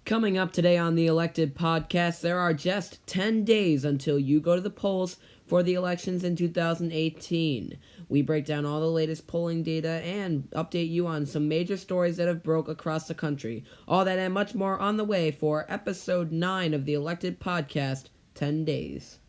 Coming up today on the Elected Podcast, there are just 10 days until you go to the polls for the elections in 2018. We break down all the latest polling data and update you on some major stories that have broke across the country. All that and much more on the way for episode 9 of the Elected Podcast, 10 Days.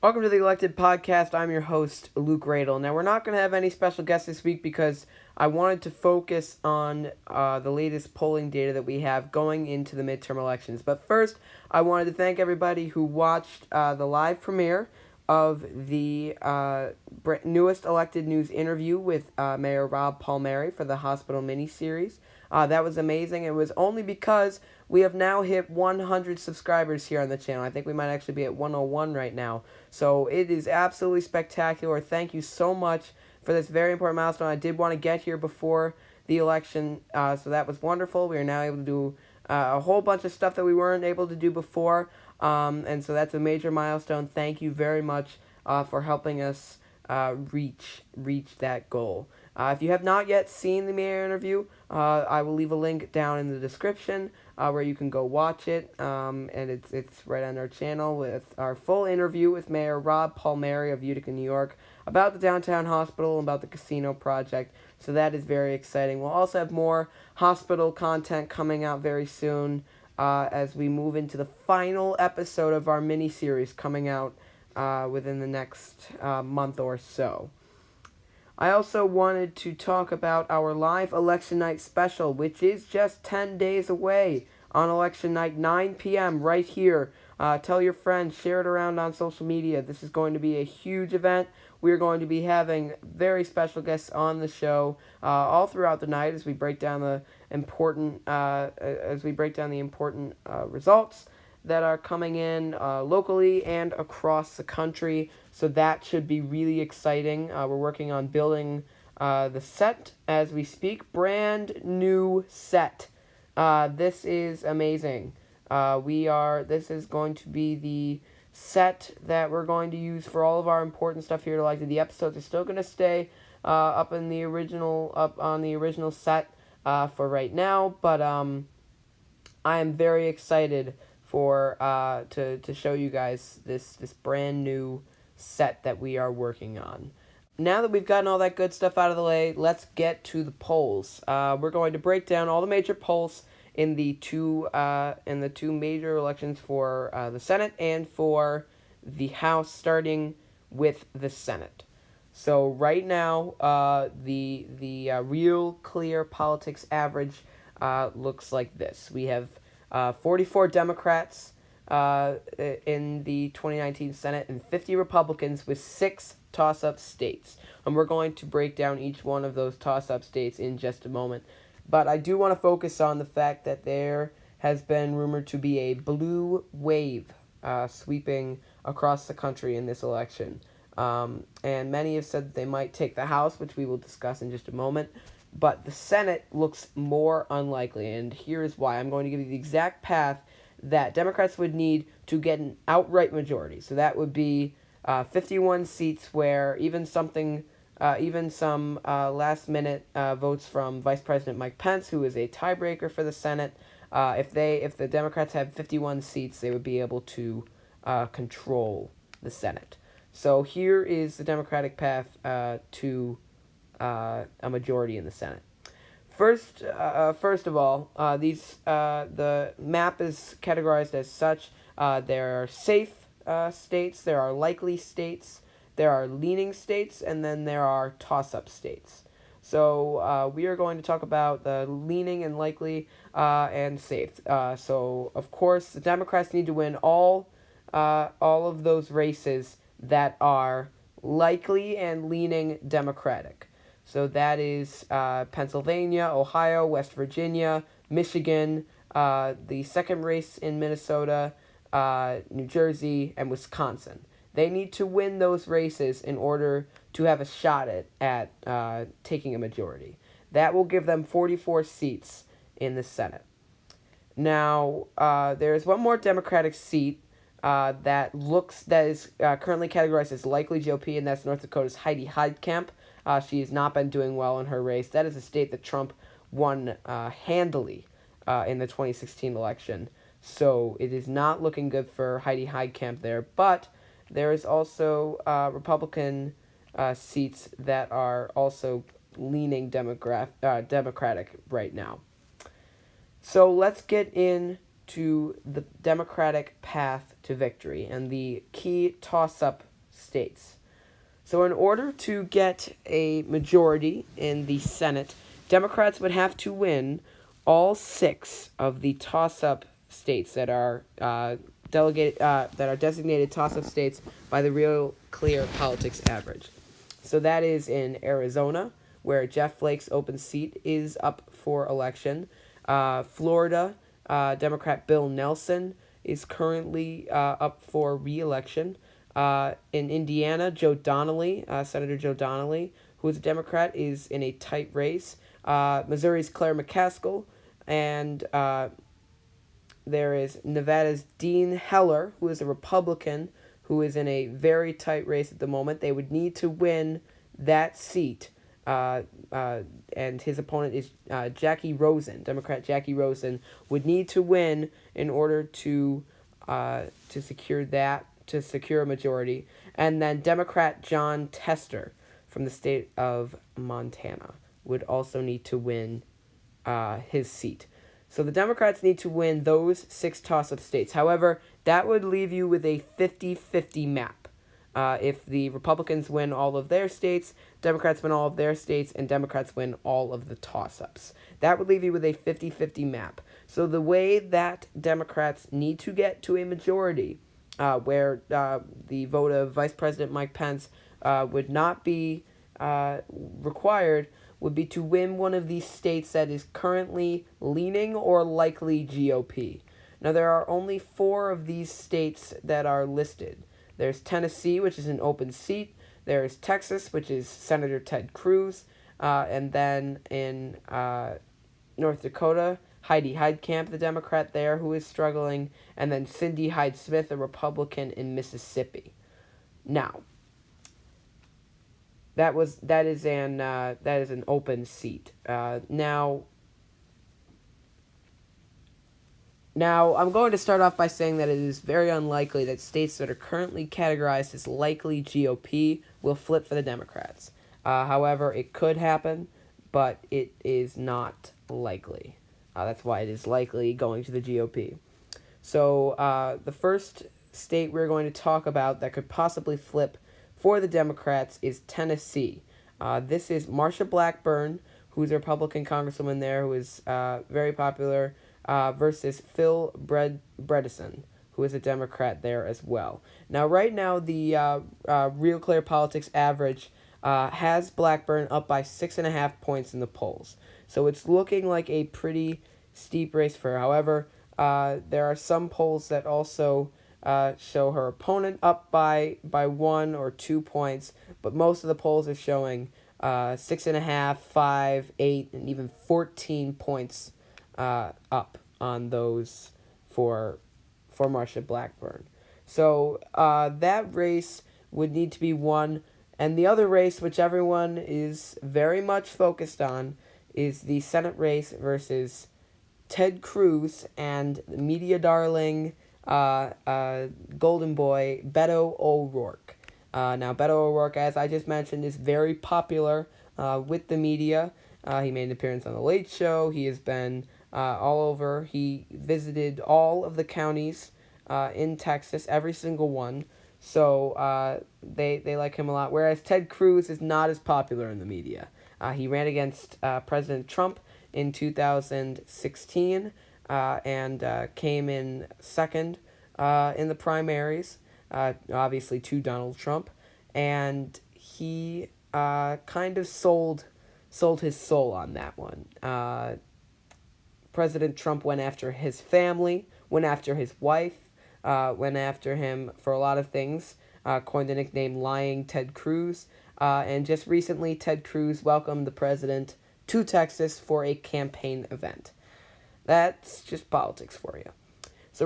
Welcome to the Elected Podcast. I'm your host, Luke Radel. Now, we're not going to have any special guests this week because I wanted to focus on the latest polling data that we have going into the midterm elections. But first, I wanted to thank everybody who watched the live premiere of the newest Elected News interview with Mayor Rob Palmieri for the hospital miniseries. That was amazing. It was only because we have now hit 100 subscribers here on the channel. I think we might actually be at 101 right now. So it is absolutely spectacular. Thank you so much for this very important milestone. I did want to get here before the election, so that was wonderful. We are now able to do a whole bunch of stuff that we weren't able to do before, and so that's a major milestone. Thank you very much for helping us reach that goal. If you have not yet seen the mayor interview, I will leave a link down in the description where you can go watch it, and it's right on our channel with our full interview with Mayor Rob Palmieri of Utica, New York, about the downtown hospital and about the casino project, so that is very exciting. We'll also have more hospital content coming out very soon as we move into the final episode of our mini-series coming out within the next month or so. I also wanted to talk about our live election night special, which is just 10 days away on election night, 9 p.m. right here. Tell your friends, share it around on social media. This is going to be a huge event. We're going to be having very special guests on the show all throughout the night as we break down the important results that are coming in locally and across the country. So that should be really exciting. We're working on building the set as we speak. Brand new set. This is amazing. This is going to be the set that we're going to use for all of our important stuff here. Like the episodes are still going to stay up on the original set for right now, but I am very excited for to show you guys this brand new set that we are working on. Now that we've gotten all that good stuff out of the way, let's get to the polls. We're going to break down all the major polls in the two major elections for the Senate and for the House, starting with the Senate. So right now, the Real Clear Politics average looks like this. We have 44 Democrats in the 2019 Senate and 50 Republicans with 6 toss-up states. And we're going to break down each one of those toss-up states in just a moment. But I do want to focus on the fact that there has been rumored to be a blue wave sweeping across the country in this election. And many have said that they might take the House, which we will discuss in just a moment. But the Senate looks more unlikely, and here is why. I'm going to give you the exact path that Democrats would need to get an outright majority. So that would be 51 seats where even some last-minute votes from Vice President Mike Pence, who is a tiebreaker for the Senate. If the Democrats have 51 seats, they would be able to control the Senate. So here is the Democratic path to a majority in the Senate. First of all, the map is categorized as such. There are safe states, there are likely states, there are leaning states, and then there are toss-up states. So we are going to talk about the leaning and likely and safe. So of course, the Democrats need to win all of those races that are likely and leaning Democratic. So that is Pennsylvania, Ohio, West Virginia, Michigan, the second race in Minnesota, New Jersey, and Wisconsin. They need to win those races in order to have a shot at taking a majority. That will give them 44 seats in the Senate. Now, there is one more Democratic seat that is currently categorized as likely GOP, and that's North Dakota's Heidi Heitkamp. She has not been doing well in her race. That is a state that Trump won handily in the 2016 election. So it is not looking good for Heidi Heitkamp there. But there is also Republican seats that are also leaning Democratic right now. So let's get into the Democratic path to victory and the key toss-up states. So in order to get a majority in the Senate, Democrats would have to win all 6 of the toss-up states that are designated toss-up states by the Real Clear Politics average. So that is in Arizona, where Jeff Flake's open seat is up for election. Florida, Democrat Bill Nelson is currently up for re-election. In Indiana, Senator Joe Donnelly, who is a Democrat, is in a tight race. Missouri's Claire McCaskill, and there is Nevada's Dean Heller, who is a Republican, who is in a very tight race at the moment. They would need to win that seat, and his opponent is Jackie Rosen. Democrat Jackie Rosen would need to win in order to secure a majority. And then Democrat John Tester from the state of Montana would also need to win his seat. So the Democrats need to win those 6 toss-up states. However, that would leave you with a 50-50 map. If the Republicans win all of their states, Democrats win all of their states, and Democrats win all of the toss-ups. That would leave you with a 50-50 map. So the way that Democrats need to get to a majority, where the vote of Vice President Mike Pence would not be required, would be to win one of these states that is currently leaning or likely GOP. Now, there are only 4 of these states that are listed. There's Tennessee, which is an open seat. There's Texas, which is Senator Ted Cruz. And then in North Dakota, Heidi Heitkamp, the Democrat there, who is struggling. And then Cindy Hyde-Smith, a Republican in Mississippi. Now, that is an open seat. Now, I'm going to start off by saying that it is very unlikely that states that are currently categorized as likely GOP will flip for the Democrats. However, it could happen, but it is not likely. That's why it is likely going to the GOP. So the first state we're going to talk about that could possibly flip for the Democrats is Tennessee. This is Marsha Blackburn, who's a Republican congresswoman there, who is very popular, versus Phil Bredesen, who is a Democrat there as well. Now, right now, the Real Clear Politics average has Blackburn up by 6.5 points in the polls. So it's looking like a pretty steep race for her. However, there are some polls that also show her opponent up by 1 or 2 points, but most of the polls are showing 6.5, 5, 8, and even 14 points up on those for Marsha Blackburn. So that race would need to be won, and the other race, which everyone is very much focused on, is the Senate race versus Ted Cruz and media darling golden boy Beto O'Rourke. Now, Beto O'Rourke, as I just mentioned, is very popular with the media. He made an appearance on The Late Show. He has been all over. He visited all of the counties in Texas, every single one. So they like him a lot. Whereas Ted Cruz is not as popular in the media. He ran against President Trump in 2016 and came in second in the primaries, obviously to Donald Trump. And he kind of sold his soul on that one. President Trump went after his family, went after his wife, went after him for a lot of things, coined the nickname Lying Ted Cruz, and just recently Ted Cruz welcomed the president to Texas for a campaign event. That's just politics for you.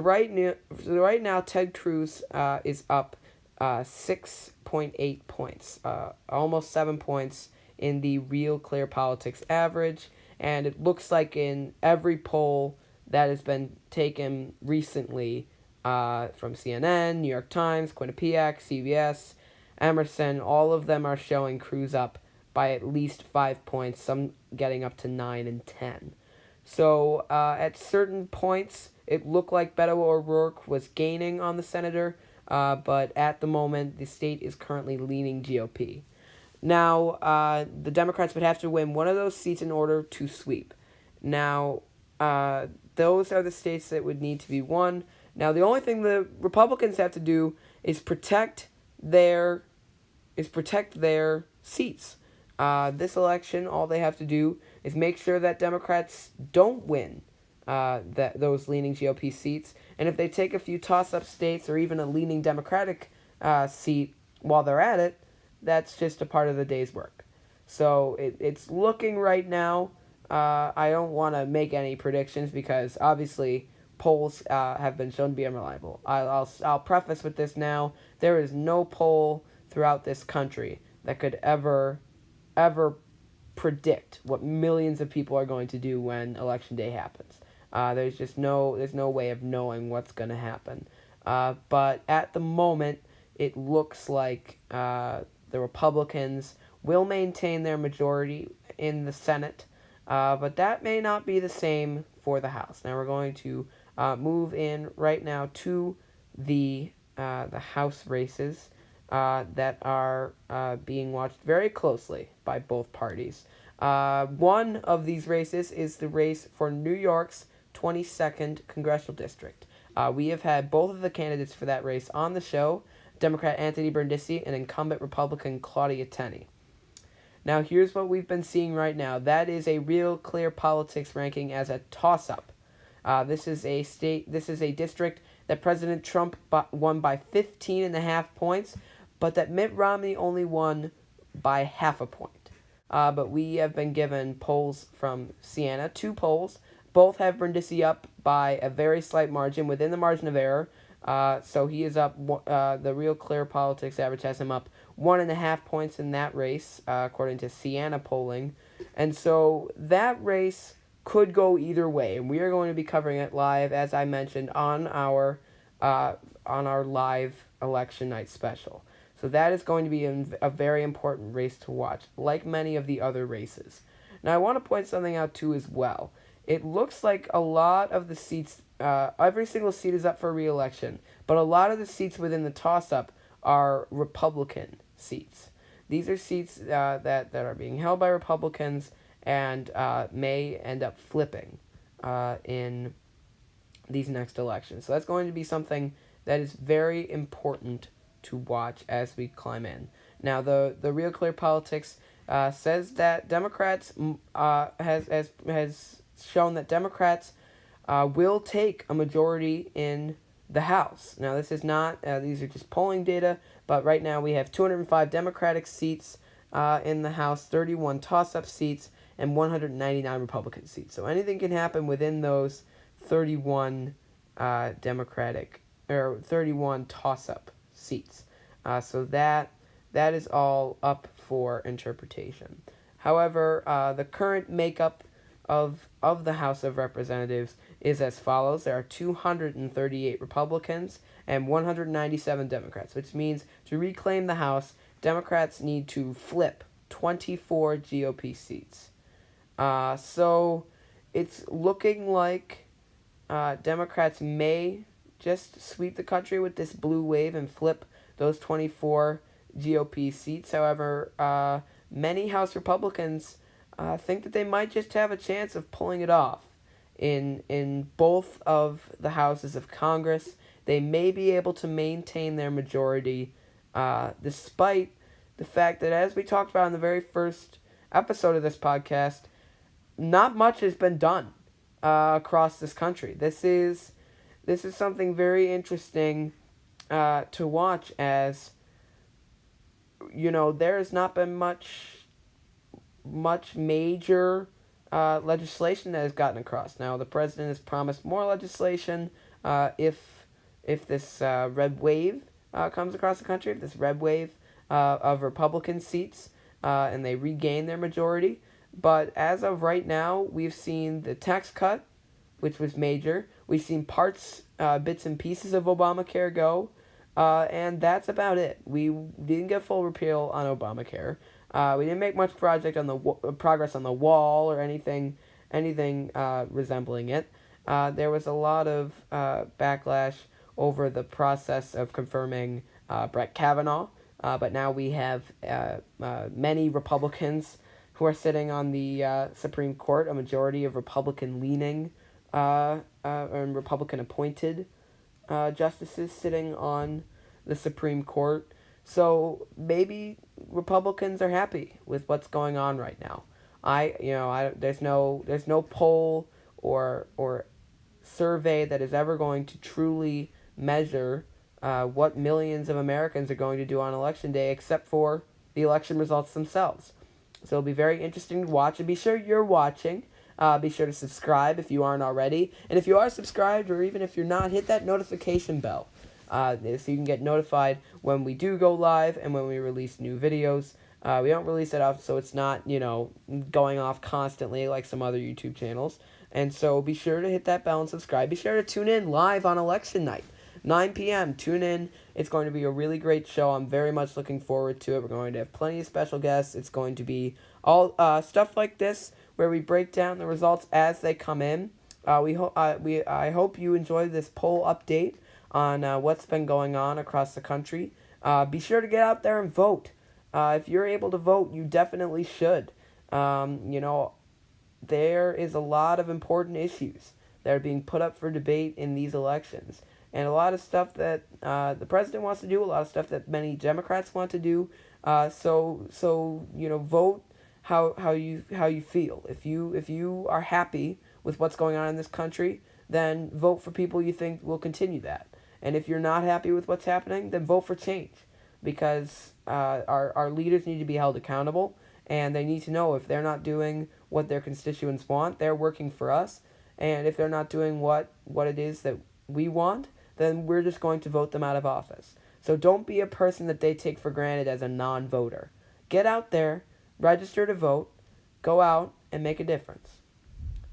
right now, Ted Cruz is up 6.8 points, almost 7 points in the Real Clear Politics average, and it looks like in every poll that has been taken recently from CNN, New York Times, Quinnipiac, CBS, Emerson, all of them are showing Cruz up by at least 5 points, some getting up to 9 and 10. So at certain points, it looked like Beto O'Rourke was gaining on the senator, but at the moment, the state is currently leaning GOP. Now, the Democrats would have to win one of those seats in order to sweep. Now, those are the states that would need to be won. Now, the only thing the Republicans have to do is protect their seats. This election, all they have to do is make sure that Democrats don't win those leaning GOP seats. And if they take a few toss-up states or even a leaning Democratic seat while they're at it, that's just a part of the day's work. So it's looking right now. I don't want to make any predictions because obviously polls have been shown to be unreliable. I'll preface with this now. There is no poll throughout this country that could ever predict what millions of people are going to do when election day happens. There's no way of knowing what's going to happen. But at the moment, it looks like the Republicans will maintain their majority in the Senate, but that may not be the same for the House. Now we're going to move in right now to the House races that are being watched very closely by both parties. One of these races is the race for New York's 22nd Congressional District. We have had both of the candidates for that race on the show, Democrat Anthony Brindisi and incumbent Republican Claudia Tenney. Now here's what we've been seeing right now. That is a Real Clear Politics ranking as a toss-up. This is a district that President Trump won by 15.5 points, but that Mitt Romney only won by half a point. But we have been given polls from Siena, 2 polls. Both have Brindisi up by a very slight margin, within the margin of error. So he is up, the Real Clear Politics average has him up 1.5 points in that race, according to Siena polling. And so that race could go either way, and we are going to be covering it live, as I mentioned, on our live election night special. So that is going to be a very important race to watch, like many of the other races. Now I want to point something out too as well. It looks like a lot of the seats, every single seat is up for re-election, but a lot of the seats within the toss-up are Republican seats. These are seats that are being held by Republicans and may end up flipping in these next elections. So that's going to be something that is very important to watch as we climb in. Now, the Real Clear Politics says that Democrats has shown that Democrats will take a majority in the House. Now, this is not, these are just polling data, but right now we have 205 Democratic seats in the House, 31 toss-up seats, and 199 Republican seats. So anything can happen within those 31 31 toss-up seats. So that is all up for interpretation. However, the current makeup of the House of Representatives is as follows. There are 238 Republicans and 197 Democrats, which means to reclaim the House, Democrats need to flip 24 GOP seats. So it's looking like Democrats may just sweep the country with this blue wave and flip those 24 GOP seats. However, many House Republicans think that they might just have a chance of pulling it off in both of the houses of Congress. They may be able to maintain their majority despite the fact that, as we talked about in the very first episode of this podcast, not much has been done across this country. This is something very interesting to watch, as there has not been much major legislation that has gotten across. Now, the president has promised more legislation if this red wave comes across the country, if this red wave of Republican seats and they regain their majority. But as of right now, we've seen the tax cut, which was major. We've seen parts, bits and pieces of Obamacare go, and that's about it. We didn't get full repeal on Obamacare. We didn't make much progress on the wall or anything resembling it. There was a lot of backlash over the process of confirming Brett Kavanaugh, but now we have many Republicans who are sitting on the Supreme Court, a majority of Republican-leaning and Republican-appointed justices sitting on the Supreme Court. So maybe Republicans are happy with what's going on right now. There's no poll or survey that is ever going to truly measure what millions of Americans are going to do on Election Day, except for the election results themselves. So it'll be very interesting to watch, and be sure you're watching. Be sure to subscribe if you aren't already, and if you are subscribed, or even if you're not, hit that notification bell so you can get notified when we do go live and when we release new videos. We don't release it off, so it's not, going off constantly like some other YouTube channels. And so be sure to hit that bell and subscribe. Be sure to tune in live on election night, 9 p.m. Tune in. It's going to be a really great show. I'm very much looking forward to it. We're going to have plenty of special guests. It's going to be all stuff like this where we break down the results as they come in. I hope you enjoy this poll update on what's been going on across the country. Be sure to get out there and vote. If you're able to vote, you definitely should. There is a lot of important issues that are being put up for debate in these elections. And a lot of stuff that the president wants to do, a lot of stuff that many Democrats want to do. So vote how you feel. If you are happy with what's going on in this country, then vote for people you think will continue that. And if you're not happy with what's happening, then vote for change, because our leaders need to be held accountable, and they need to know if they're not doing what their constituents want, they're working for us, and if they're not doing what it is that we want, then we're just going to vote them out of office. So don't be a person that they take for granted as a non-voter. Get out there, register to vote, go out, and make a difference.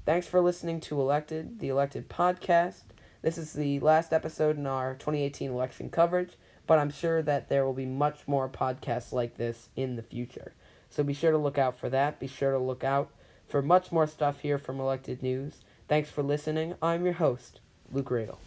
Thanks for listening to the Elected podcast. This is the last episode in our 2018 election coverage, but I'm sure that there will be much more podcasts like this in the future. So be sure to look out for that. Be sure to look out for much more stuff here from Elected News. Thanks for listening. I'm your host, Luke Radel.